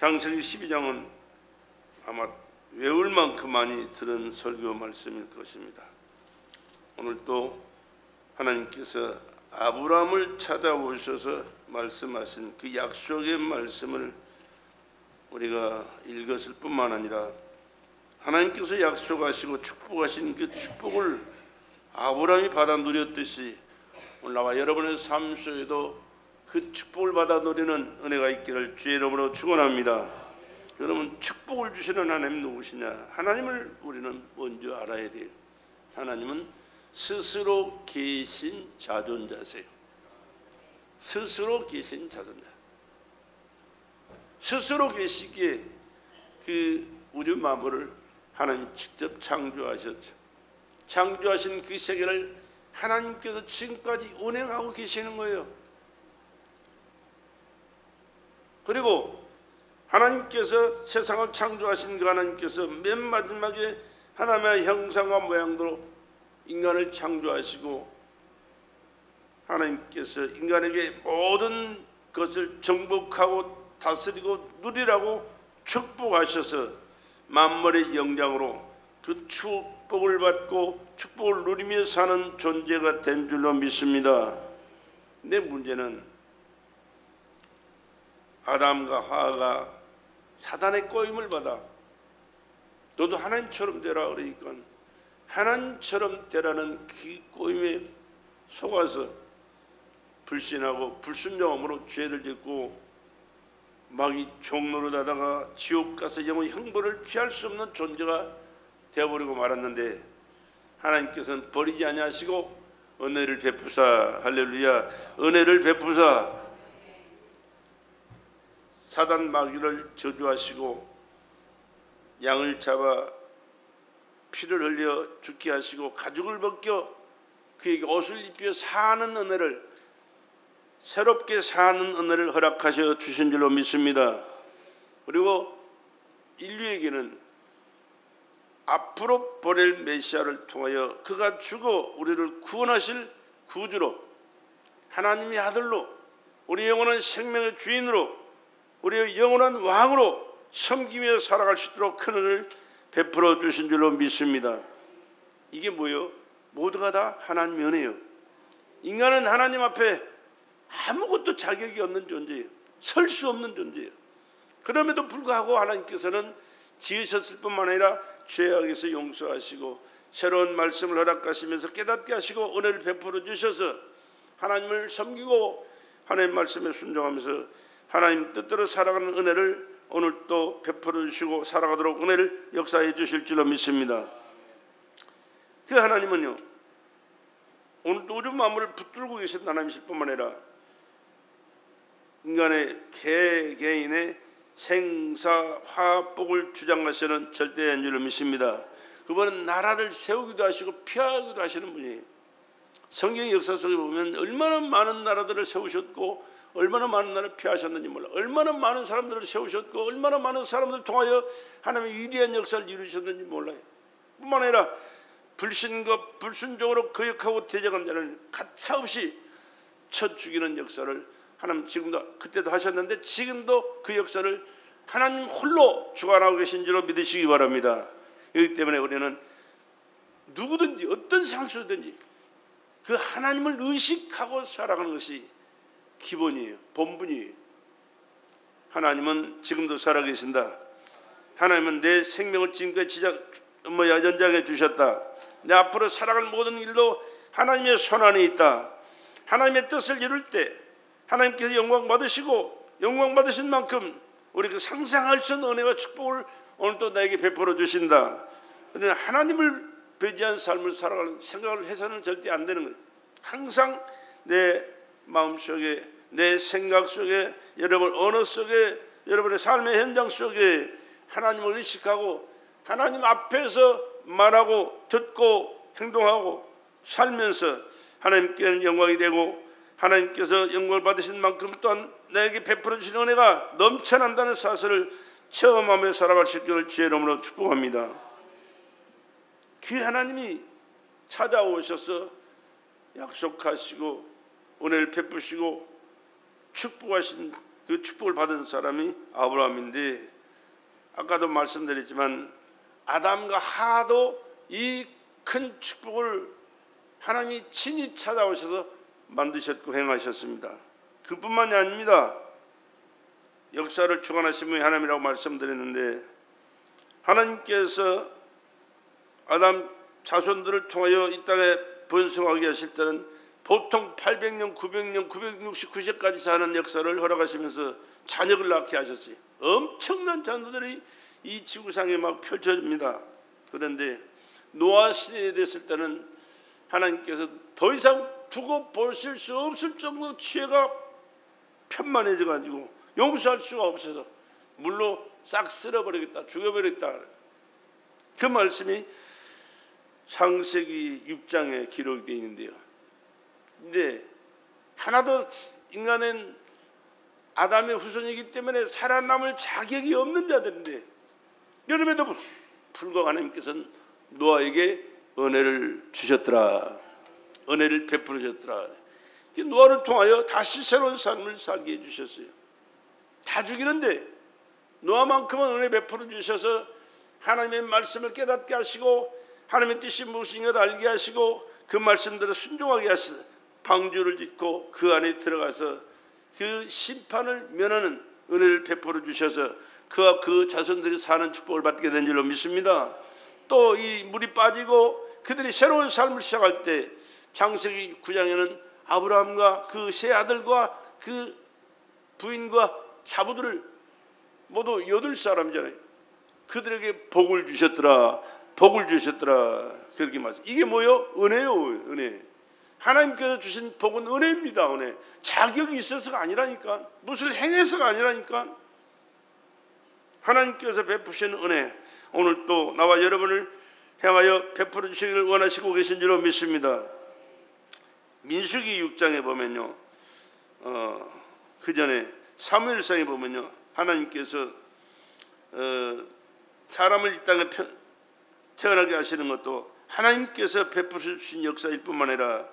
창세기 12장은 아마 외울 만큼 많이 들은 설교 말씀일 것입니다. 오늘 또 하나님께서 아브라함을 찾아오셔서 말씀하신 그 약속의 말씀을 우리가 읽었을 뿐만 아니라 하나님께서 약속하시고 축복하신 그 축복을 아브라함이 받아 누렸듯이 오늘 나와 여러분의 삶 속에도 그 축복을 받아 누리는 은혜가 있기를 주의 이름으로 축원합니다. 여러분, 축복을 주시는 하나님 누구시냐? 하나님을 우리는 먼저 알아야 돼요. 하나님은 스스로 계신 자존자세요. 스스로 계신 자존자. 스스로 계시기에 그 우주 만물을 하나님 직접 창조하셨죠. 창조하신 그 세계를 하나님께서 지금까지 운행하고 계시는 거예요. 그리고 하나님께서 세상을 창조하신 그 하나님께서 맨 마지막에 하나님의 형상과 모양대로 인간을 창조하시고 하나님께서 인간에게 모든 것을 정복하고 다스리고 누리라고 축복하셔서 만물의 영장으로 그 축복을 받고 축복을 누리며 사는 존재가 된 줄로 믿습니다. 내 문제는 아담과 하와가 사단의 꼬임을 받아 너도 하나님처럼 되라 그러니까 하나님처럼 되라는 그 꼬임에 속아서 불신하고 불순종함으로 죄를 짓고 마귀 종노릇하다가 지옥 가서 영원히 형벌을 피할 수 없는 존재가 되어버리고 말았는데 하나님께서는 버리지 아니하시고 은혜를 베푸사, 할렐루야, 은혜를 베푸사 사단 마귀를 저주하시고 양을 잡아 피를 흘려 죽게 하시고 가죽을 벗겨 그에게 옷을 입혀 사는 은혜를, 새롭게 사는 은혜를 허락하셔 주신 줄로 믿습니다. 그리고 인류에게는 앞으로 보낼 메시아를 통하여 그가 죽어 우리를 구원하실 구주로, 하나님의 아들로, 우리 영원한 생명의 주인으로, 우리의 영원한 왕으로 섬기며 살아갈 수 있도록 큰 은혜를 베풀어 주신 줄로 믿습니다. 이게 뭐예요? 모두가 다 하나님의 은혜예요. 인간은 하나님 앞에 아무것도 자격이 없는 존재예요. 설 수 없는 존재예요. 그럼에도 불구하고 하나님께서는 지으셨을 뿐만 아니라 죄악에서 용서하시고 새로운 말씀을 허락하시면서 깨닫게 하시고 은혜를 베풀어 주셔서 하나님을 섬기고 하나님 말씀에 순종하면서 하나님 뜻대로 살아가는 은혜를 오늘 또 베풀어 주시고 살아가도록 은혜를 역사해 주실 줄로 믿습니다. 그 하나님은요, 오늘도 우주 만물을 붙들고 계신 하나님이실 뿐만 아니라 인간의 개개인의 생사 화복을 주장하시는 절대인 줄로 믿습니다. 그분은 나라를 세우기도 하시고 피하기도 하시는 분이에요. 성경 역사 속에 보면 얼마나 많은 나라들을 세우셨고 얼마나 많은 나라를 피하셨는지 몰라. 얼마나 많은 사람들을 세우셨고 얼마나 많은 사람들을 통하여 하나님의 위대한 역사를 이루셨는지 몰라요. 뿐만 아니라 불신과 불순종으로 거역하고 대적한 자를 가차없이 쳐 죽이는 역사를 하나님 지금도 그때도 하셨는데 지금도 그 역사를 하나님 홀로 주관하고 계신 줄로 믿으시기 바랍니다. 그렇기 때문에 우리는 누구든지 어떤 상수든지 그 하나님을 의식하고 살아가는 것이 기본이에요. 본분이에요. 하나님은 지금도 살아계신다. 하나님은 내 생명을 지금까지 연장해 주셨다. 내 앞으로 살아갈 모든 일도 하나님의 손안에 있다. 하나님의 뜻을 이룰 때 하나님께서 영광 받으시고 영광 받으신 만큼 우리가 상상할 수 없는 은혜와 축복을 오늘 또 나에게 베풀어 주신다. 그러나 하나님을 배제한 삶을 살아가는 생각을 해서는 절대 안 되는 거예요. 항상 내 마음속에, 내 생각 속에, 여러분 언어 속에, 여러분의 삶의 현장 속에 하나님을 의식하고 하나님 앞에서 말하고 듣고 행동하고 살면서 하나님께는 영광이 되고 하나님께서 영광을 받으신 만큼 또한 나에게 베풀어 주신 은혜가 넘쳐난다는 사실을 체험하며 살아갈 수 있기를 주의 이름으로 축복합니다. 그 하나님이 찾아오셔서 약속하시고 은혜를 베푸시고 축복하신 그 축복을 받은 사람이 아브라함인데, 아까도 말씀드렸지만 아담과 하도 이 큰 축복을 하나님이 친히 찾아오셔서 만드셨고 행하셨습니다. 그뿐만이 아닙니다. 역사를 주관하신 분이 하나님이라고 말씀드렸는데, 하나님께서 아담 자손들을 통하여 이 땅에 번성하게 하실 때는 보통 800년, 900년, 969세까지 사는 역사를 허락하시면서 자녀를 낳게 하셨어요. 엄청난 자녀들이 이 지구상에 막 펼쳐집니다. 그런데 노아 시대에 됐을 때는 하나님께서 더 이상 두고 보실 수 없을 정도로 죄가 편만해져 가지고 용서할 수가 없어서 물로 싹 쓸어버리겠다, 죽여버리겠다. 그 말씀이 창세기 6장에 기록이 되어 있는데요. 근데 하나도 인간은 아담의 후손이기 때문에 살아남을 자격이 없는 자들인데, 그럼에도 불구하고 하나님께서는 노아에게 은혜를 주셨더라. 은혜를 베풀어 주셨더라. 노아를 통하여 다시 새로운 삶을 살게 해주셨어요. 다 죽이는데 노아만큼은 은혜 베풀어 주셔서 하나님의 말씀을 깨닫게 하시고 하나님의 뜻이 무엇인 걸 알게 하시고 그 말씀대로 순종하게 하시고 방주를 짓고 그 안에 들어가서 그 심판을 면하는 은혜를 베풀어 주셔서 그와 그 자손들이 사는 축복을 받게 된 줄로 믿습니다. 또 이 물이 빠지고 그들이 새로운 삶을 시작할 때 창세기 9장에는 아브라함과 그 세 아들과 그 부인과 자부들을 모두 8사람이잖아요. 그들에게 복을 주셨더라. 복을 주셨더라. 그렇게 말씀. 이게 뭐요? 은혜요. 은혜. 하나님께서 주신 복은 은혜입니다. 은혜. 자격이 있어서가 아니라니까. 무엇을 행해서가 아니라니까. 하나님께서 베푸신 은혜, 오늘 또 나와 여러분을 향하여 베풀어 주시기를 원하시고 계신 줄로 믿습니다. 민수기 6장에 보면요, 그 전에 사무엘상에 보면요, 하나님께서 사람을 이 땅에 태어나게 하시는 것도 하나님께서 베풀어 주신 역사일 뿐만 아니라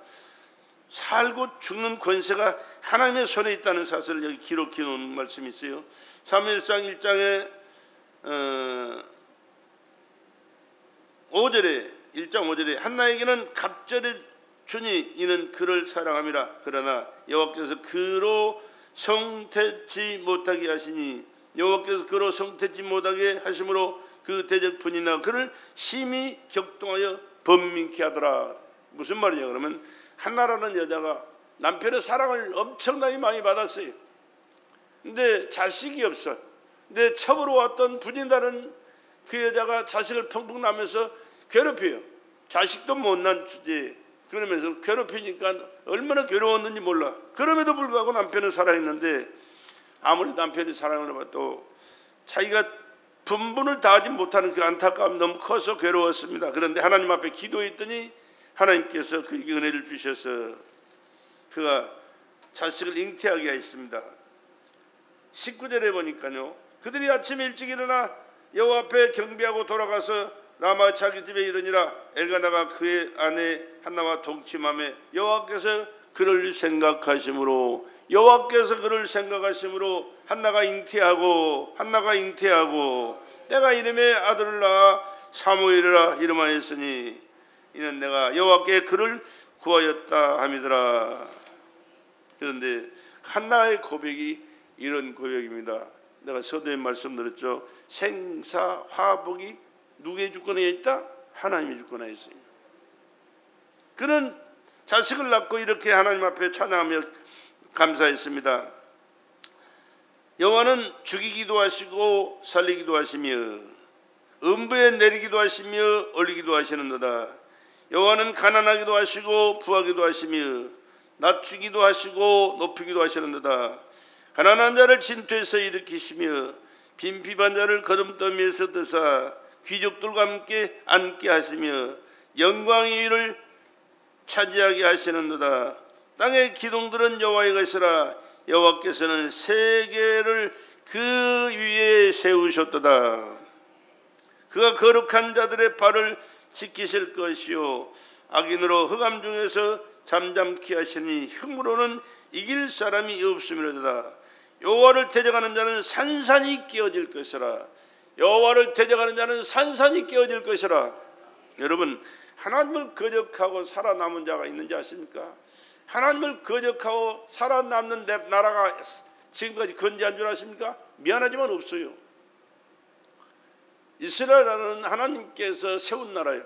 살고 죽는 권세가 하나님의 손에 있다는 사실을 여기 기록해 놓은 말씀이 있어요. 사무엘상 1장에 5절에 1장 5절에 한나에게는 갑절을 주니 이는 그를 사랑함이라. 그러나 여호와께서 그로 성태치 못하게 하시니 여호와께서 그로 성태치 못하게 하심으로 그 대적분이나 그를 심히 격동하여 번민케 하더라. 무슨 말이냐 그러면 한나라는 여자가 남편의 사랑을 엄청나게 많이 받았어요. 근데 자식이 없어. 근데 첩으로 왔던 분인다는 그 여자가 자식을 펑펑 나면서 괴롭혀요. 자식도 못난 주제에. 그러면서 괴롭히니까 얼마나 괴로웠는지 몰라. 그럼에도 불구하고 남편을 사랑했는데 아무리 남편이 사랑을 해도 자기가 분분을 다하지 못하는 그 안타까움이 너무 커서 괴로웠습니다. 그런데 하나님 앞에 기도했더니 하나님께서 그에게 은혜를 주셔서 그가 자식을 잉태하게 하였습니다. 19절에 보니까요, 그들이 아침에 일찍 일어나 여호와 앞에 경배하고 돌아가서 라마 자기 집에 이르니라. 엘가나가 그의 아내 한나와 동침하며 여호와께서 그를 생각하심으로 한나가 잉태하고 때가 이름에 아들을 낳아 사무엘이라 이름하였으니 이는 내가 여호와께 그를 구하였다 함이더라. 그런데 한나의 고백이 이런 고백입니다. 내가 서두에 말씀드렸죠. 생사 화복이 누구의 주권에 있다? 하나님의 주권에 있습니다. 그는 자식을 낳고 이렇게 하나님 앞에 찬양하며 감사했습니다. 여호와는 죽이기도 하시고 살리기도 하시며 음부에 내리기도 하시며 올리기도 하시는도다. 여호와는 가난하기도 하시고 부하기도 하시며 낮추기도 하시고 높이기도 하시는도다. 가난한 자를 진토에서 일으키시며 빈핍한 자를 거름더미에서 드사 귀족들과 함께 앉게 하시며 영광의 일을 차지하게 하시는도다. 땅의 기둥들은 여호와의 것이라. 여호와께서는 세계를 그 위에 세우셨도다. 그가 거룩한 자들의 발을 지키실 것이요 악인으로 흑암 중에서 잠잠케 하시니 흠으로는 이길 사람이 없음이로다. 여호와를 대적하는 자는 산산이 깨어질 것이라. 여호와를 대적하는 자는 산산이 깨어질 것이라. 여러분, 하나님을 거역하고 살아남은 자가 있는지 아십니까? 하나님을 거역하고 살아남는 나라가 지금까지 건재한 줄 아십니까? 미안하지만 없어요. 이스라엘 나라는 하나님께서 세운 나라예요.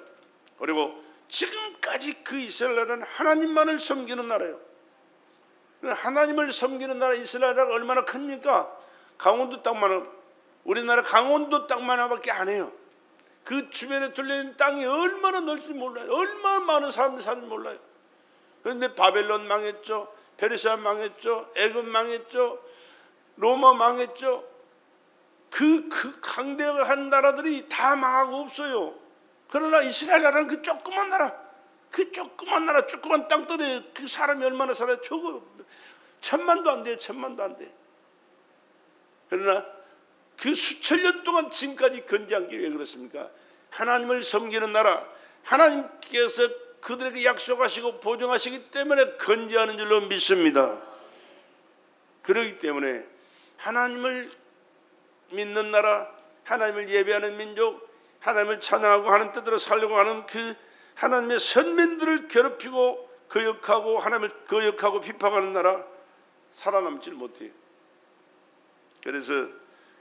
그리고 지금까지 그 이스라엘 나라는 하나님만을 섬기는 나라예요. 하나님을 섬기는 나라 이스라엘 나라가 얼마나 큽니까? 강원도 땅만, 우리나라 강원도 땅만 하나밖에 안 해요. 그 주변에 둘러있는 땅이 얼마나 넓지 몰라요. 얼마나 많은 사람들이 사는지 몰라요. 그런데 바벨론 망했죠. 페르시아 망했죠. 애굽 망했죠. 로마 망했죠. 그 강대한 나라들이 다 망하고 없어요. 그러나 이스라엘 나라는 그 조그만 나라, 조그만 땅덩어리에 그 사람이 얼마나 살아요? 저거 천만도 안 돼요. 천만도 안 돼. 그러나 그 수천 년 동안 지금까지 건재한 게 왜 그렇습니까? 하나님을 섬기는 나라, 하나님께서 그들에게 약속하시고 보증하시기 때문에 건재하는 줄로 믿습니다. 그렇기 때문에 하나님을 믿는 나라, 하나님을 예배하는 민족, 하나님을 찬양하고 하는 뜻대로 살려고 하는 그 하나님의 선민들을 괴롭히고 거역하고 하나님을 거역하고 비판하는 나라 살아남지를 못해요. 그래서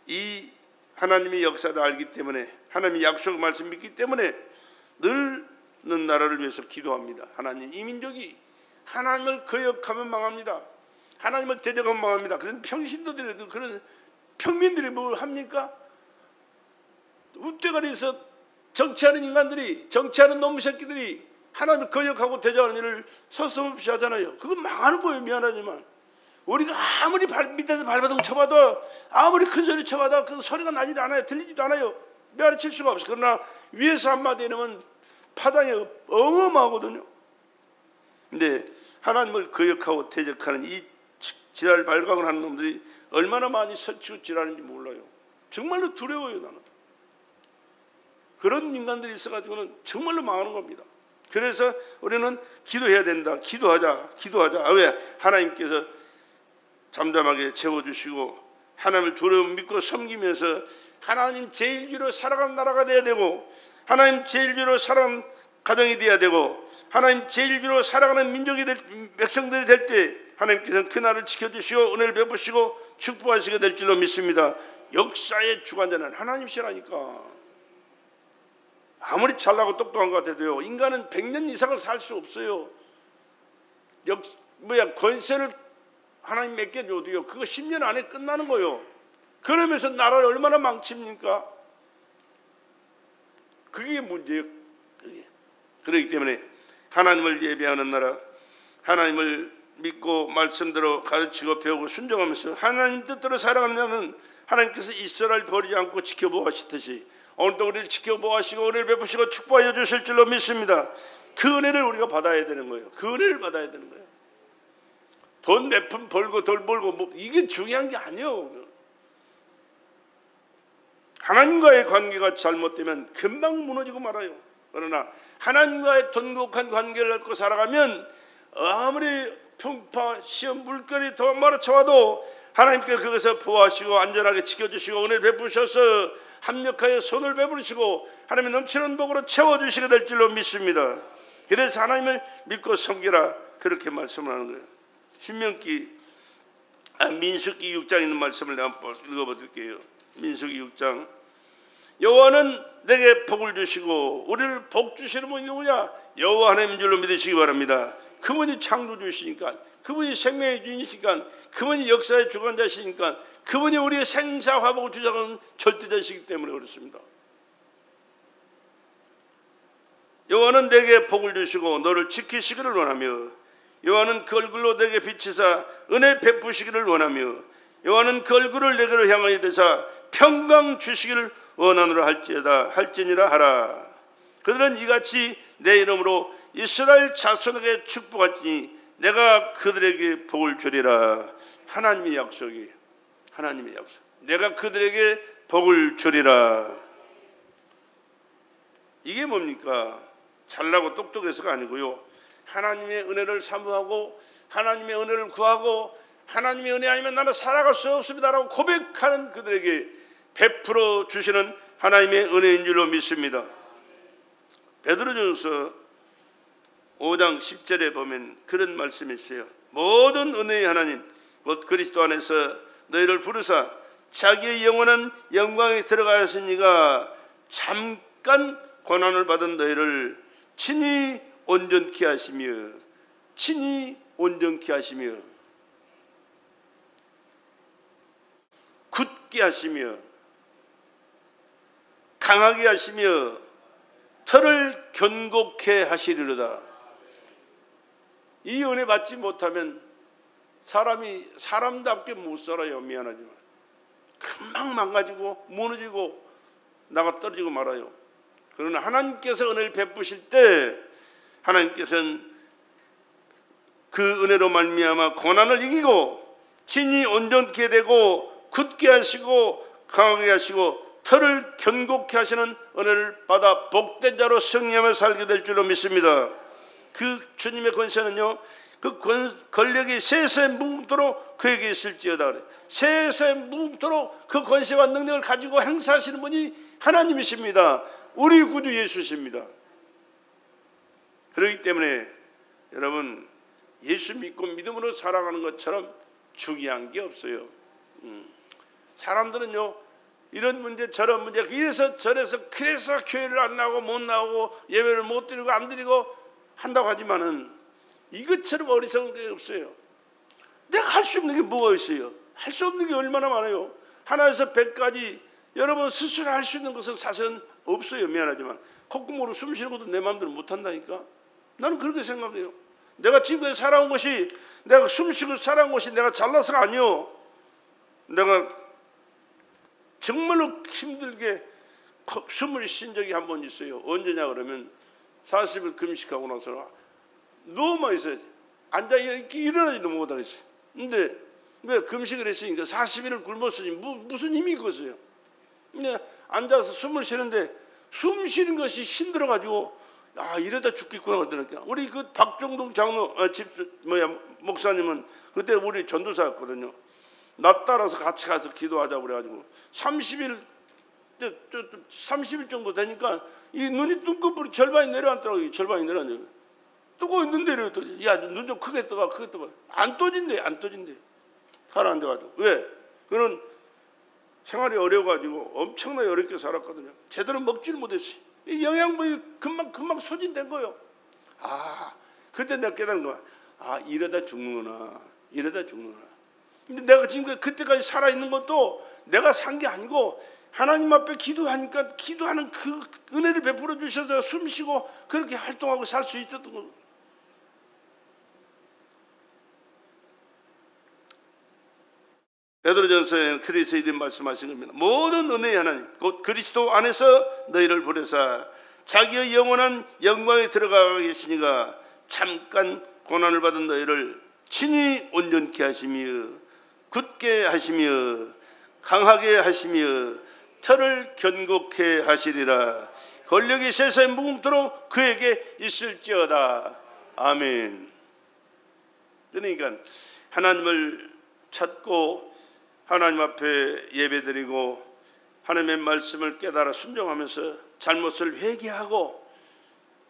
이 하나님의 역사를 알기 때문에, 하나님의 약속의 말씀 믿기 때문에 늘 나라를 위해서 기도합니다. 하나님, 이 민족이 하나님을 거역하면 망합니다. 하나님을 대적하면 망합니다. 그런 평신도들이, 그런 평민들이 뭘 합니까? 우대가리에서 정치하는 인간들이, 정치하는 놈의 새끼들이 하나님을 거역하고 대적하는 일을 서슴없이 하잖아요. 그건 망하는 거예요. 미안하지만 우리가 아무리 밑에서 발버둥 쳐봐도, 아무리 큰 소리 쳐봐도 그 소리가 나질 않아요. 들리지도 않아요. 메아리 칠 수가 없어요. 그러나 위에서 한마디 내면 파장이 어마어마하거든요. 근데 하나님을 거역하고 대적하는 이 지랄 발광을 하는 놈들이 얼마나 많이 설치고 지랄하는지 몰라요. 정말로 두려워요. 나는 그런 인간들이 있어가지고는 정말로 망하는 겁니다. 그래서 우리는 기도해야 된다. 기도하자. 왜? 하나님께서 잠잠하게 채워주시고 하나님을 두려워 믿고 섬기면서 하나님 제일주로 살아가는 나라가 돼야 되고, 하나님 제일주로 살아가는 가정이 돼야 되고, 하나님 제일주로 살아가는 민족이 백성들이 될 때 하나님께서는 그 나라를 지켜주시고 은혜를 베푸시고 축복하시게 될 줄로 믿습니다. 역사의 주관자는 하나님이시라니까. 아무리 잘나고 똑똑한 것 같아도요, 인간은 100년 이상을 살 수 없어요. 권세를 하나님 몇 개 줘도요, 그거 10년 안에 끝나는 거예요. 그러면서 나라를 얼마나 망칩니까? 그게 문제예요. 그렇기 때문에 하나님을 예배하는 나라, 하나님을 믿고 말씀대로 가르치고 배우고 순종하면서 하나님 뜻대로 살아가는 자는 하나님께서 이스라엘 버리지 않고 지켜보시듯이 오늘도 우리를 지켜보시고 은혜를 베푸시고 축복하여 주실 줄로 믿습니다. 그 은혜를 우리가 받아야 되는 거예요. 그 은혜를 받아야 되는 거예요. 돈 몇 푼 벌고 덜 벌고 뭐 이게 중요한 게 아니에요. 하나님과의 관계가 잘못되면 금방 무너지고 말아요. 그러나 하나님과의 돈독한 관계를 갖고 살아가면 아무리 풍파, 시험, 물결이 더 몰아쳐와도 하나님께서 그것을 보호하시고 안전하게 지켜주시고 은혜를 베푸셔서 합력하여 손을 베푸시고 하나님의 넘치는 복으로 채워주시게 될 줄로 믿습니다. 그래서 하나님을 믿고 섬기라, 그렇게 말씀을 하는 거예요. 민수기 6장에 있는 말씀을 내가 읽어드릴게요. 민수기 6장. 여호와는 내게 복을 주시고, 우리를 복 주시는 분이 누구냐? 여호와 하나님인 줄로 믿으시기 바랍니다. 그분이 창조주시니까, 그분이 생명의 주인이시니까, 그분이 역사의 주관자시니까, 그분이 우리의 생사화복을 주장하는 절대자시기 때문에 그렇습니다. 여호와는 내게 복을 주시고 너를 지키시기를 원하며, 여호와는 그 얼굴로 내게 비치사 은혜 베푸시기를 원하며, 여호와는 그 얼굴을 내게로 향하여 대사 평강 주시기를 원하노라 할지니라 하라. 그들은 이같이 내 이름으로 이스라엘 자손에게 축복할지니 내가 그들에게 복을 주리라. 하나님의 약속이, 하나님의 약속. 내가 그들에게 복을 주리라. 이게 뭡니까? 잘나고 똑똑해서가 아니고요, 하나님의 은혜를 사모하고 하나님의 은혜를 구하고 하나님의 은혜 아니면 나는 살아갈 수 없습니다라고 고백하는 그들에게 베풀어 주시는 하나님의 은혜인 줄로 믿습니다. 베드로전서 5장 10절에 보면 그런 말씀이 있어요. 모든 은혜의 하나님 곧 그리스도 안에서 너희를 부르사 자기의 영원한 영광에 들어가셨으니가 잠깐 고난을 받은 너희를 친히 온전케 하시며 굳게 하시며 강하게 하시며 털을 견고케 하시리로다. 이 은혜 받지 못하면 사람이 사람답게 못 살아요. 미안하지만 금방 망가지고 무너지고 나가 떨어지고 말아요. 그러나 하나님께서 은혜를 베푸실 때 하나님께서는 그 은혜로 말미암아 고난을 이기고 친히 온전케 되고 굳게 하시고 강하게 하시고 털을 견고케 하시는 은혜를 받아 복된 자로 승리하며 살게 될 줄로 믿습니다. 그 주님의 권세는요, 그 권력이 세세 무궁토록 그에게 있을지어다 그래요. 세세 무궁토록 그 권세와 능력을 가지고 행사하시는 분이 하나님이십니다. 우리 구주 예수십니다. 그렇기 때문에 여러분, 예수 믿고 믿음으로 살아가는 것처럼 중요한 게 없어요. 사람들은요, 이런 문제 저런 문제 이래서 저래서 그래서 교회를 안 나오고 못 나오고 예배를 못 드리고 안 드리고 한다고 하지만은 이것처럼 어리석은 게 없어요. 내가 할 수 없는 게 뭐가 있어요? 할 수 없는 게 얼마나 많아요. 하나에서 100까지 여러분 스스로 할 수 있는 것은 사실은 없어요. 미안하지만 콧구멍으로 숨 쉬는 것도 내 마음대로 못한다니까. 나는 그렇게 생각해요. 내가 지금까지 살아온 것이, 내가 숨 쉬고 살아온 것이 내가 잘나서가 아니요, 내가 정말로 힘들게 숨을 쉰 적이 한 번 있어요. 언제냐 그러면 40일 금식하고 나서 누워만 있어야지. 앉아 일어나지도 못하겠어요. 근데 왜 금식을 했으니까 40일을 굶었으니 무슨 힘이 있겠어요. 근데 앉아서 숨을 쉬는데 숨 쉬는 것이 힘들어가지고 이러다 죽겠구나 그러니까. 우리 그 박종동 장로 목사님은 그때 우리 전도사였거든요. 나 따라서 같이 가서 기도하자고 그래가지고 30일 정도 되니까 이 눈이 눈꺼풀이 절반이 내려앉더라고요. 절반이 내려앉아요. 뜨고 있는데 야, 눈 좀 크게 떠봐. 안 떠진대. 가라앉아가지고. 왜? 그는 생활이 어려워가지고 엄청나게 어렵게 살았거든요. 제대로 먹지를 못했어요. 이 영양분이 금방 소진된 거예요. 그때 내가 깨달은 거야. 이러다 죽는구나. 근데 내가 지금 그때까지 살아있는 것도 내가 산 게 아니고 하나님 앞에 기도하니까 기도하는 그 은혜를 베풀어 주셔서 숨 쉬고 그렇게 활동하고 살 수 있었던 거예요. 베드로전서에는 그리스도의 이름 말씀하신 겁니다. 모든 은혜의 하나님 곧 그리스도 안에서 너희를 부르사 자기의 영원한 영광에 들어가 계시니가 잠깐 고난을 받은 너희를 친히 온전케 하시며 굳게 하시며 강하게 하시며 털을 견고케 하시리라. 권력이 세상에 무궁토록 그에게 있을지어다. 아멘. 그러니까 하나님을 찾고 하나님 앞에 예배드리고 하나님의 말씀을 깨달아 순종하면서 잘못을 회개하고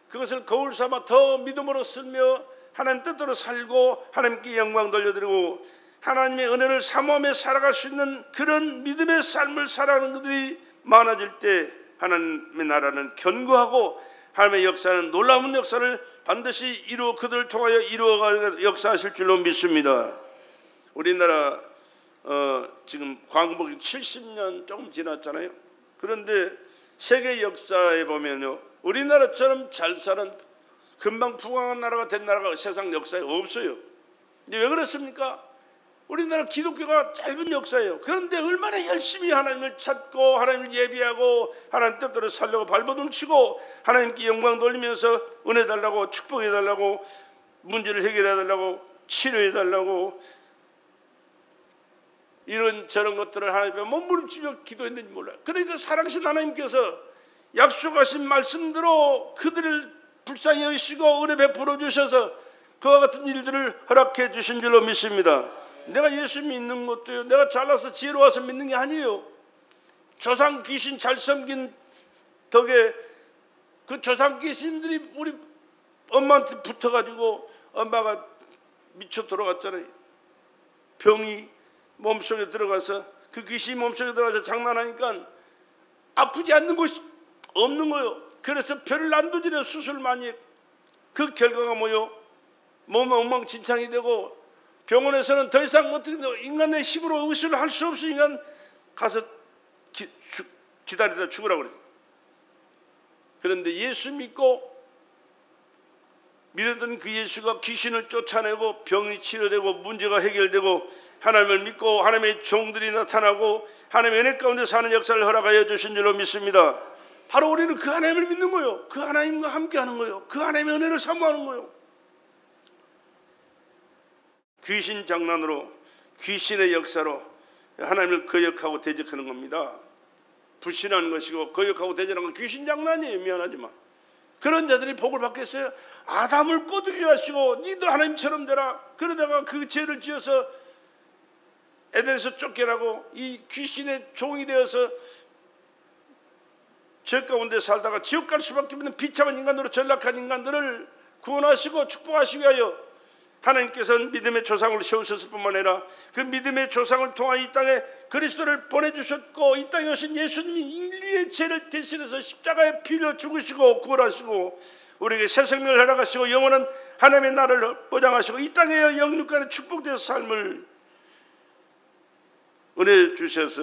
그것을 거울 삼아 더 믿음으로 쓰며 하나님 뜻대로 살고 하나님께 영광 돌려드리고 하나님의 은혜를 사모하며 살아갈 수 있는 그런 믿음의 삶을 살아가는 그들이 많아질 때 하나님의 나라는 견고하고 하나님의 역사는 놀라운 역사를 반드시 그들을 통하여 이루어가 역사하실 줄로 믿습니다. 우리나라 지금 광복이 70년 조금 지났잖아요. 그런데 세계 역사에 보면요, 우리나라처럼 잘 사는 금방 부강한 나라가 된 나라가 세상 역사에 없어요. 근데 왜 그렇습니까? 우리나라 기독교가 짧은 역사예요. 그런데 얼마나 열심히 하나님을 찾고 하나님을 예비하고 하나님 뜻대로 살려고 발버둥 치고 하나님께 영광 돌리면서 은혜 달라고 축복해 달라고 문제를 해결해 달라고 치료해 달라고 이런 저런 것들을 하나님 앞에 몸부림치며 기도했는지 몰라요. 그러니까 사랑하신 하나님께서 약속하신 말씀대로 그들을 불쌍히 여기시고 은혜 베풀어 주셔서 그와 같은 일들을 허락해 주신 줄로 믿습니다. 내가 예수 믿는 것도요, 내가 잘나서 지혜로워서 믿는 게 아니에요. 조상 귀신 잘 섬긴 덕에 그 조상 귀신들이 우리 엄마한테 붙어가지고 엄마가 미쳐 돌아갔잖아요. 병이 몸속에 들어가서 그 귀신이 몸속에 들어가서 장난하니까 아프지 않는 곳이 없는 거예요. 그래서 별을 안 두드려 수술 많이 했고 그 결과가 뭐요? 몸은 엉망진창이 되고 병원에서는 더 이상 어떻게 인간의 힘으로 의술을 할 수 없으니까 가서 기다리다 죽으라고 그래요. 그런데 예수 믿고 믿었던 그 예수가 귀신을 쫓아내고 병이 치료되고 문제가 해결되고 하나님을 믿고 하나님의 종들이 나타나고 하나님의 은혜 가운데 사는 역사를 허락하여 주신 줄로 믿습니다. 바로 우리는 그 하나님을 믿는 거예요. 그 하나님과 함께하는 거예요. 그 하나님의 은혜를 사모하는 거예요. 귀신 장난으로 귀신의 역사로 하나님을 거역하고 대적하는 겁니다. 불신하는 것이고 거역하고 대적하는 건 귀신 장난이에요. 미안하지만 그런 자들이 복을 받겠어요? 아담을 꼬드게 하시고 니도 하나님처럼 되라. 그러다가 그 죄를 지어서 에덴에서 쫓겨나고 이 귀신의 종이 되어서 죄 가운데 살다가 지옥 갈 수밖에 없는 비참한 인간으로 전락한 인간들을 구원하시고 축복하시기 위하여 하나님께서는 믿음의 조상을 세우셨을 뿐만 아니라 그 믿음의 조상을 통하여 이 땅에 그리스도를 보내주셨고 이 땅에 오신 예수님이 인류의 죄를 대신해서 십자가에 피 흘려 죽으시고 구원하시고 우리에게 새 생명을 허락하시고 영원한 하나님의 나라를 보장하시고 이 땅에 영육간의 축복된 삶을 은혜 주셔서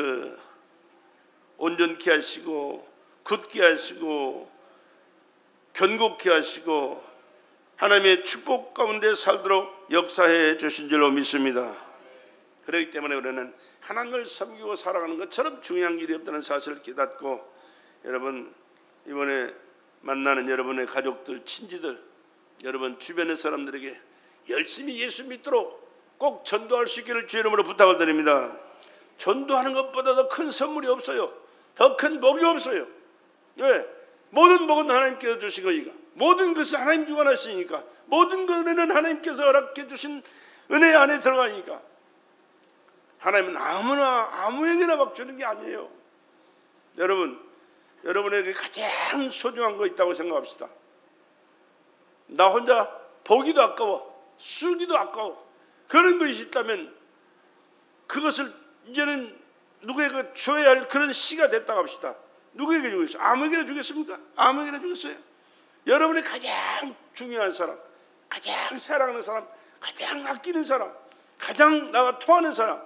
온전케 하시고 굳게 하시고 견고케 하시고 하나님의 축복 가운데 살도록 역사해 주신 줄로 믿습니다. 그렇기 때문에 우리는 하나님을 섬기고 살아가는 것처럼 중요한 일이 없다는 사실을 깨닫고 여러분 이번에 만나는 여러분의 가족들, 친지들, 여러분 주변의 사람들에게 열심히 예수 믿도록 꼭 전도할 수 있기를 주의 이름으로 부탁을 드립니다. 전도하는 것보다 더 큰 선물이 없어요. 더 큰 복이 없어요. 왜? 모든 복은 하나님께서 주신 거니까. 모든 것을 하나님 주관하시니까. 모든 그 은혜는 하나님께서 허락해 주신 은혜 안에 들어가니까. 하나님은 아무나 아무에게나 막 주는 게 아니에요. 여러분, 여러분에게 가장 소중한 거 있다고 생각합시다. 나 혼자 보기도 아까워, 쓰기도 아까워. 그런 것이 있다면 그것을 이제는 누구에게 줘야 할 그런 시가 됐다고 합시다. 누구에게 주겠어요? 아무에게나 주겠습니까? 아무에게나 주겠어요? 여러분의 가장 중요한 사람, 가장 사랑하는 사람, 가장 아끼는 사람, 가장 나와 통하는 사람,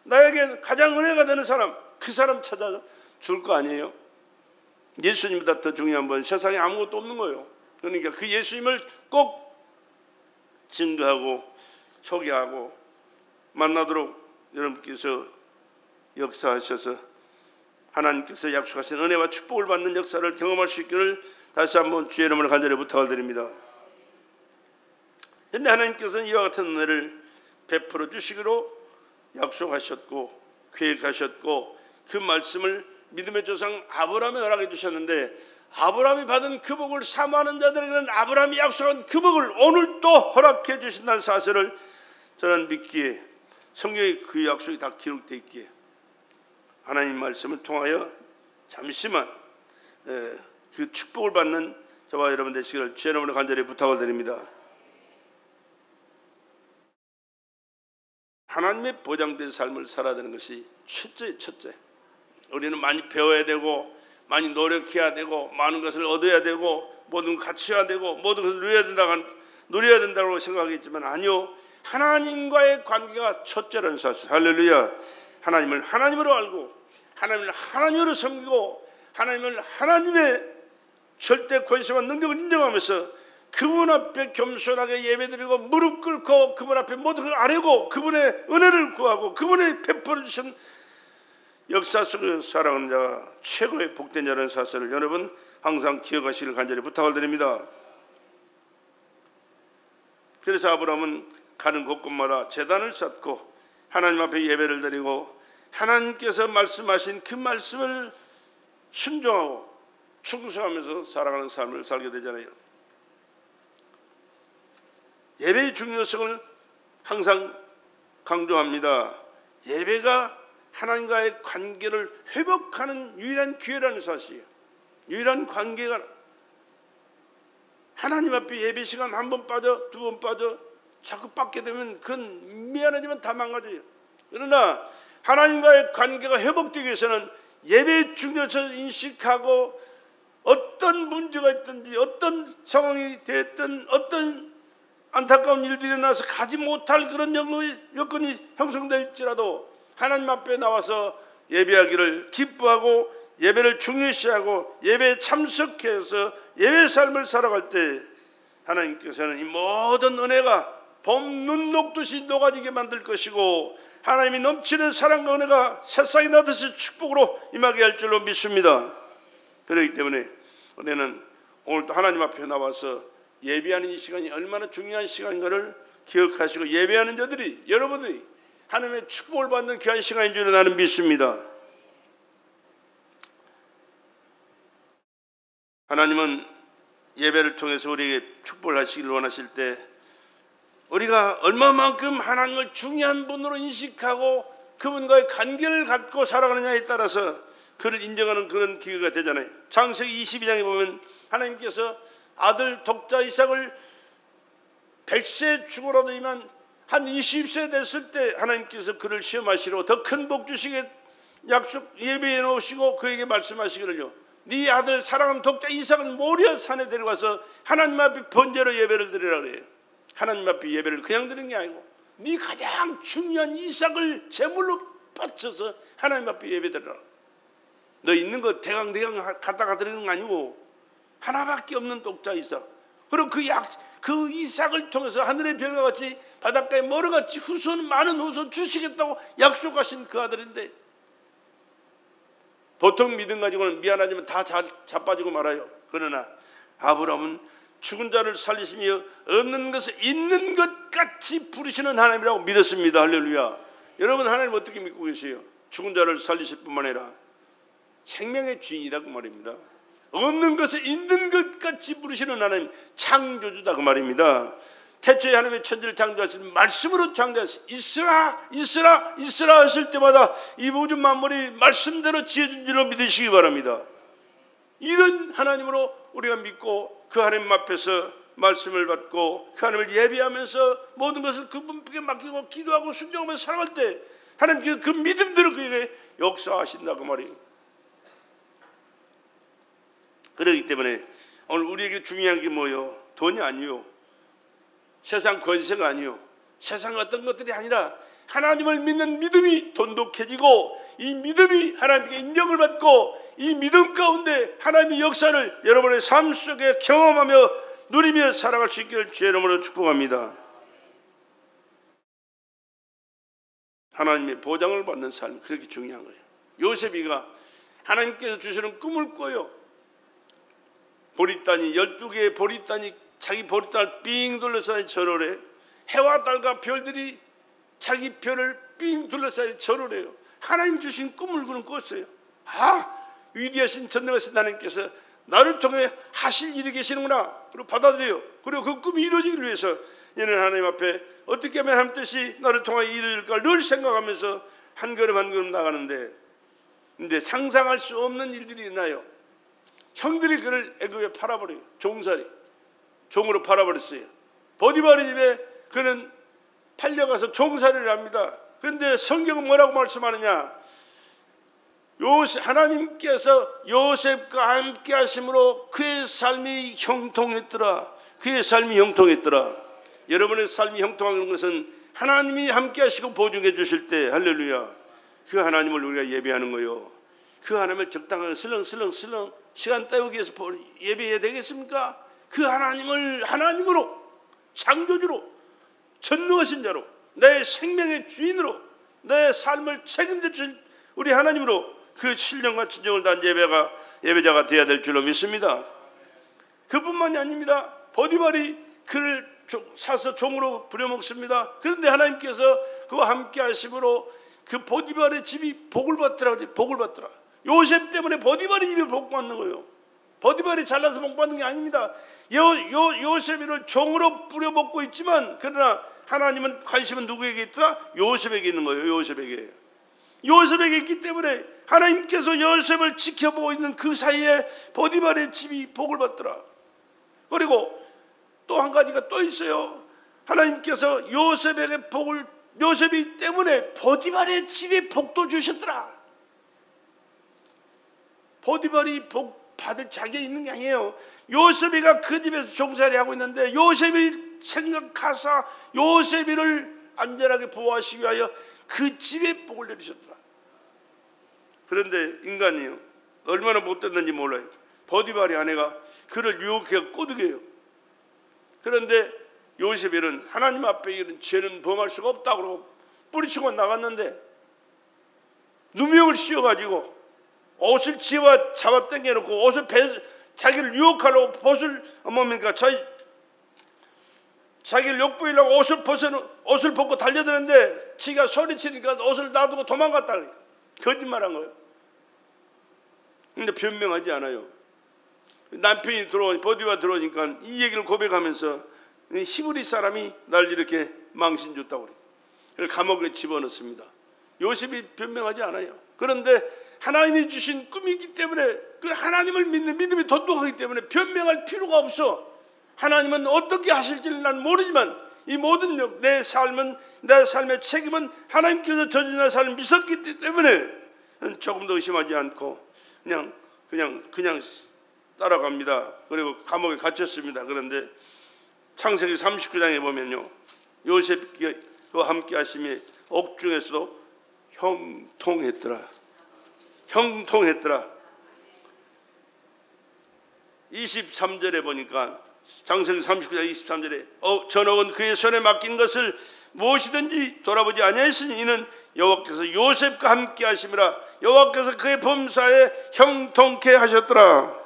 나에게 가장 은혜가 되는 사람, 그 사람 찾아 줄 거 아니에요? 예수님보다 더 중요한 분 세상에 아무것도 없는 거예요. 그러니까 그 예수님을 꼭 증거하고 소개하고 만나도록 여러분께서 역사하셔서 하나님께서 약속하신 은혜와 축복을 받는 역사를 경험할 수 있기를 다시 한번 주의 이름으로 간절히 부탁을 드립니다. 그런데 하나님께서는 이와 같은 은혜를 베풀어 주시기로 약속하셨고 계획하셨고 그 말씀을 믿음의 조상 아브라함에 허락해 주셨는데 아브라함이 받은 그 복을 사모하는 자들에게는 아브라함이 약속한 그 복을 오늘 또 허락해 주신다는 사실을 저는 믿기에 성경에 그 약속이 다 기록되어 있기에 하나님 말씀을 통하여 잠시만 그 축복을 받는 저와 여러분 되시기를 주의 이름으로 간절히 부탁을 드립니다. 하나님의 보장된 삶을 살아야 되는 것이 첫째. 우리는 많이 배워야 되고 많이 노력해야 되고 많은 것을 얻어야 되고 모든 걸 갖춰야 되고 모든 것을 누려야 된다고 생각하겠지만 아니요. 하나님과의 관계가 첫째라는 사실. 할렐루야. 하나님을 하나님으로 알고 하나님을 하나님으로 섬기고 하나님을 하나님의 절대 권세와 능력을 인정하면서 그분 앞에 겸손하게 예배드리고 무릎 꿇고 그분 앞에 모든 걸 아뢰고 그분의 은혜를 구하고 그분의 베풀어 주신 역사 속에 살아가는 자가 최고의 복된 자라는 사실을 여러분 항상 기억하시길 간절히 부탁을 드립니다. 그래서 아브라함은 가는 곳곳마다 제단을 쌓고 하나님 앞에 예배를 드리고 하나님께서 말씀하신 그 말씀을 순종하고 충성하면서 살아가는 삶을 살게 되잖아요. 예배의 중요성을 항상 강조합니다. 예배가 하나님과의 관계를 회복하는 유일한 기회라는 사실이에요. 유일한 관계가 하나님 앞에 예배 시간 한 번 빠져 두 번 빠져 자꾸 빠게 되면 그건 미안하지만 다 망가져요. 그러나 하나님과의 관계가 회복되기 위해서는 예배의 중요성을 인식하고 어떤 문제가 있든지 어떤 상황이 됐든 어떤 안타까운 일들이 일어나서 가지 못할 그런 여건이 형성될지라도 하나님 앞에 나와서 예배하기를 기뻐하고 예배를 중요시하고 예배에 참석해서 예배의 삶을 살아갈 때 하나님께서는 이 모든 은혜가 봄 눈 녹듯이 녹아지게 만들 것이고 하나님이 넘치는 사랑과 은혜가 세상에 나듯이 축복으로 임하게 할 줄로 믿습니다. 그렇기 때문에 우리는 오늘도 하나님 앞에 나와서 예배하는 이 시간이 얼마나 중요한 시간인가를 기억하시고 예배하는 자들이 여러분이 하나님의 축복을 받는 귀한 시간인 줄 나는 믿습니다. 하나님은 예배를 통해서 우리에게 축복을 하시기를 원하실 때 우리가 얼마만큼 하나님을 중요한 분으로 인식하고 그분과의 관계를 갖고 살아가느냐에 따라서 그를 인정하는 그런 기회가 되잖아요. 창세기 22장에 보면 하나님께서 아들 독자 이삭을 100세 죽으라더니만 한 20세 됐을 때 하나님께서 그를 시험하시러 더 큰 복 주시게 약속 예배해 놓으시고 그에게 말씀하시기를요, 네 아들 사랑하는 독자 이삭은 모리아 산에 데려가서 하나님 앞에 번제로 예배를 드리라 그래요. 하나님 앞에 예배를 그냥 드리는 게 아니고 네 가장 중요한 이삭을 제물로 바쳐서 하나님 앞에 예배 드리라. 너 있는 거 대강 갖다가 드리는 거 아니고 하나밖에 없는 독자 이삭, 그리고 그 이삭을 통해서 하늘의 별과 같이 바닷가의 모래같이 많은 후손 주시겠다고 약속하신 그 아들인데 보통 믿음 가지고는 미안하지만 다 자빠지고 말아요. 그러나 아브라함은 죽은 자를 살리시며 없는 것을 있는 것 같이 부르시는 하나님이라고 믿었습니다. 할렐루야. 여러분 하나님 어떻게 믿고 계세요? 죽은 자를 살리실 뿐만 아니라 생명의 주인이다 그 말입니다. 없는 것을 있는 것 같이 부르시는 하나님, 창조주다 그 말입니다. 태초에 하나님의 천지를 창조하신 말씀으로 창조하신 있으라 있으라 있으라 하실 때마다 이 우주 만물이 말씀대로 지어진 줄로 믿으시기 바랍니다. 이런 하나님으로 우리가 믿고 그 하나님 앞에서 말씀을 받고 그 하나님을 예배하면서 모든 것을 그분께 맡기고 기도하고 순종하면서 살아갈 때 하나님께서 그 믿음대로 그에게 역사하신다 그 말이에요. 그렇기 때문에 오늘 우리에게 중요한 게 뭐예요? 돈이 아니요, 세상 권세가 아니요, 세상 어떤 것들이 아니라 하나님을 믿는 믿음이 돈독해지고 이 믿음이 하나님께 인정을 받고 이 믿음 가운데 하나님의 역사를 여러분의 삶 속에 경험하며 누리며 살아갈 수 있기를 주의 이름으로 축복합니다. 하나님의 보장을 받는 삶, 그렇게 중요한 거예요. 요셉이가 하나님께서 주시는 꿈을 꿔요. 보리단이 12개의 보리단이 자기 보리단을 삥 둘러싸인 절을 해. 해와 달과 별들이 자기 별을 삥 둘러싸인 절을 해요. 하나님 주신 꿈을 그는 꿨어요. 위대하신 전능하신 하나님께서 나를 통해 하실 일이 계시는구나. 그리고 받아들여요. 그리고 그 꿈이 이루어지기 위해서 얘는 하나님 앞에 어떻게 하면 하나님 뜻이 나를 통해 이루어질까 늘 생각하면서 한 걸음 한 걸음 나가는데, 근데 상상할 수 없는 일들이 일어나요. 형들이 그를 애굽에 팔아버려요. 종으로 팔아버렸어요. 보디발의 집에 그는 팔려가서 종살이를 합니다. 그런데 성경은 뭐라고 말씀하느냐? 하나님께서 요셉과 함께 하심으로 그의 삶이 형통했더라. 그의 삶이 형통했더라. 여러분의 삶이 형통하는 것은 하나님이 함께 하시고 보증해 주실 때, 할렐루야, 그 하나님을 우리가 예배하는 거요. 그 하나님을 적당하게 슬렁슬렁 시간 때우기 위해서 예배해야 되겠습니까? 그 하나님을 하나님으로, 창조주로, 전능하신 자로, 내 생명의 주인으로, 내 삶을 책임져 주신 우리 하나님으로 그 신령과 진정을 다한 예배자가 되어야 될 줄로 믿습니다. 그뿐만이 아닙니다. 보디발이 그를 사서 종으로 부려먹습니다. 그런데 하나님께서 그와 함께 하심으로 그 보디발의 집이 복을 받더라. 복을 받더라. 요셉 때문에 보디발의 집이 복 받는 거예요. 보디발이 잘나서 복 받는 게 아닙니다. 요셉이를 종으로 부려먹고 있지만 그러나 하나님은 관심은 누구에게 있더라? 요셉에게 있는 거예요. 요셉에게 있기 때문에 하나님께서 요셉을 지켜보고 있는 그 사이에 보디발의 집이 복을 받더라. 그리고 또 한 가지가 또 있어요. 하나님께서 요셉에게 복을, 요셉이 때문에 보디발의 집에 복도 주셨더라. 보디발이 복 받을 자격이 있는 게 아니에요. 요셉이가 그 집에서 종살이 하고 있는데 요셉이 생각하사 요셉이를 안전하게 보호하시기 위하여 그 집에 복을 내리셨더라. 그런데 인간이요, 얼마나 못됐는지 몰라요. 보디발의 아내가 그를 유혹해 꼬드겨요. 그런데 요셉이는 하나님 앞에 이런 죄는 범할 수가 없다고 그러고 뿌리치고 나갔는데 누명을 씌워가지고 옷을 잡아 당겨놓고 옷을 자기를 유혹하려고 벗을 뭡니까 자기를 욕보이려고 옷을 벗고 달려드는데 지가 소리치니까 옷을 놔두고 도망갔다 그래요. 거짓말한 거예요. 근데 변명하지 않아요. 남편이 보디발 들어오니까 이 얘기를 고백하면서 히브리 사람이 날 이렇게 망신 줬다고 그래요. 그래서 감옥에 집어넣습니다. 요셉이 변명하지 않아요. 그런데 하나님이 주신 꿈이기 때문에 그 하나님을 믿는 믿음이 돈독하기 때문에 변명할 필요가 없어. 하나님은 어떻게 하실지는 난 모르지만 이 모든 내 삶의 책임은 하나님께서 저주의 내 삶을 믿었기 때문에 조금도 의심하지 않고 그냥 따라갑니다. 그리고 감옥에 갇혔습니다. 그런데 창세기 39장에 보면요, 요셉과 함께 하심에 옥중에서도 형통했더라. 23절에 보니까 창세기 39장 23절에 전옥은 그의 손에 맡긴 것을 무엇이든지 돌아보지 아니하였으니 이는 여호와께서 요셉과 함께 하심이라. 여호와께서 그의 범사에 형통케 하셨더라.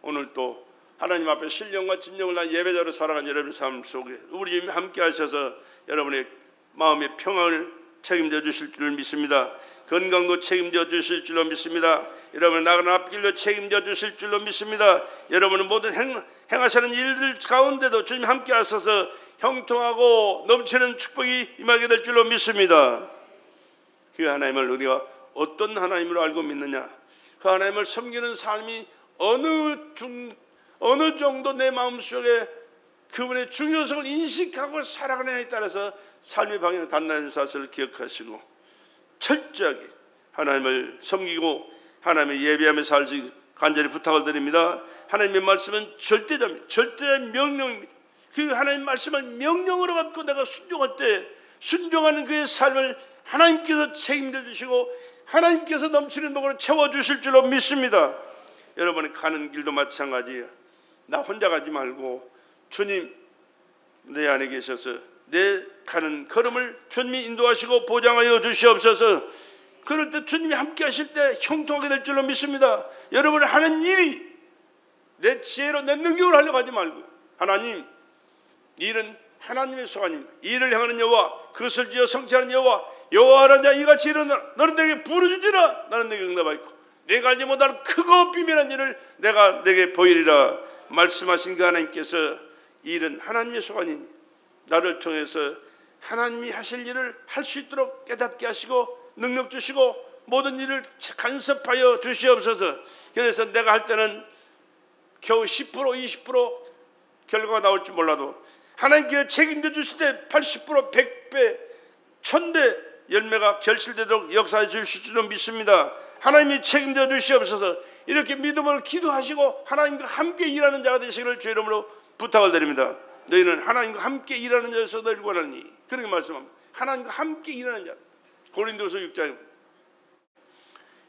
오늘 또 하나님 앞에 신령과 진정을 난 예배자로 살아간 여러분의 삶 속에 우리 주님이 함께 하셔서 여러분의 마음의 평안을 책임져 주실 줄 믿습니다. 건강도 책임져 주실 줄로 믿습니다. 여러분의 나가는 앞길도 책임져 주실 줄로 믿습니다. 여러분은 모든 행하시는 일들 가운데도 주님 함께 하셔서 형통하고 넘치는 축복이 임하게 될 줄로 믿습니다. 그 하나님을 우리가 어떤 하나님으로 알고 믿느냐, 그 하나님을 섬기는 삶이 어느 정도 내 마음속에 그분의 중요성을 인식하고 살아가느냐에 따라서 삶의 방향 단단한 사실을 기억하시고 철저하게 하나님을 섬기고 하나님의 예배하며 살지 간절히 부탁을 드립니다. 하나님의 말씀은 절대자입니다. 절대의 명령입니다. 그 하나님 말씀을 명령으로 받고 내가 순종할 때 순종하는 그의 삶을 하나님께서 책임져 주시고 하나님께서 넘치는 복으로 채워주실 줄로 믿습니다. 여러분이 가는 길도 마찬가지예요. 나 혼자 가지 말고 주님 내 안에 계셔서 내 가는 걸음을 주님이 인도하시고 보장하여 주시옵소서. 그럴 때 주님이 함께 하실 때 형통하게 될 줄로 믿습니다. 여러분이 하는 일이 내 지혜로 내 능력으로 하려고 하지 말고 하나님, 일은 하나님의 소관입니다. 일을 향하는 여호와, 그것을 지어 성취하는 여호와, 여호와라는 자 이같이 일어나라. 너는 내게 부르짖으라. 나는 내게 응답하겠고 내가 알지 못하는 크고 비밀한 일을 내가 내게 보이리라. 말씀하신 그 하나님께서 일은 하나님의 소관이니 나를 통해서 하나님이 하실 일을 할 수 있도록 깨닫게 하시고 능력 주시고 모든 일을 간섭하여 주시옵소서. 그래서 내가 할 때는 겨우 10% 20% 결과가 나올지 몰라도 하나님께서 책임져 주실 때 80% 100배 1000배 열매가 결실되도록 역사해 주실 줄로 믿습니다. 하나님이 책임져 주시옵소서. 이렇게 믿음으로 기도하시고 하나님과 함께 일하는 자가 되시기를 주의 이름으로 부탁을 드립니다. 너희는 하나님과 함께 일하는 자에서 너희를 원하니, 그렇게 말씀합니다. 하나님과 함께 일하는 자. 고린도서 6장.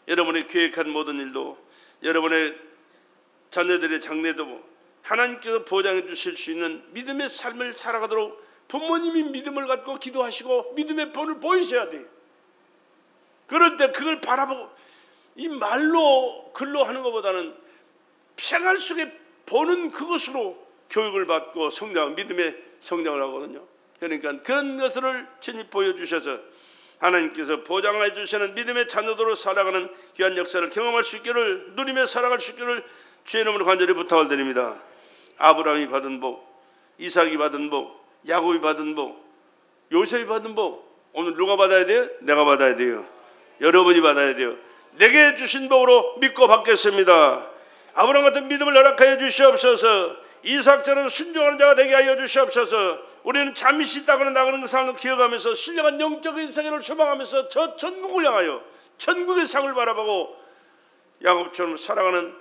여러분의 계획한 모든 일도 여러분의 자녀들의 장래도 하나님께서 보장해 주실 수 있는 믿음의 삶을 살아가도록 부모님이 믿음을 갖고 기도하시고 믿음의 본을 보이셔야 돼요. 그럴 때 그걸 바라보고 이 말로 글로 하는 것보다는 생활 속에 보는 그것으로 교육을 받고 믿음의 성장을 하거든요. 그러니까 그런 것을 친히 보여주셔서 하나님께서 보장해 주시는 믿음의 자녀도로 살아가는 귀한 역사를 경험할 수 있기를, 누리며 살아갈 수 있기를 주의 이름으로 간절히 부탁을 드립니다. 아브라함이 받은 복, 이삭이 받은 복, 야곱이 받은 복, 요셉이 받은 복 오늘 누가 받아야 돼요? 내가 받아야 돼요. 여러분이 받아야 돼요. 내게 주신 복으로 믿고 받겠습니다. 아브라함 같은 믿음을 허락하여 주시옵소서. 이삭처럼 순종하는 자가 되게 하여 주시옵소서. 우리는 잠시 있다가는 나가는 그 삶을 기억하면서 신령한 영적인 세계를 소망하면서 저 천국을 향하여 천국의 상을 바라보고 야곱처럼 살아가는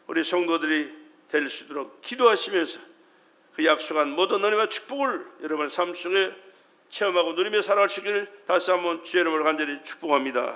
우리 성도들이 될 수 있도록 기도하시면서 그 약속한 모든 은혜와 축복을 여러분의 삶 속에 체험하고 누리며 살아갈 수 있기를 다시 한번 주의 이름으로 간절히 축복합니다.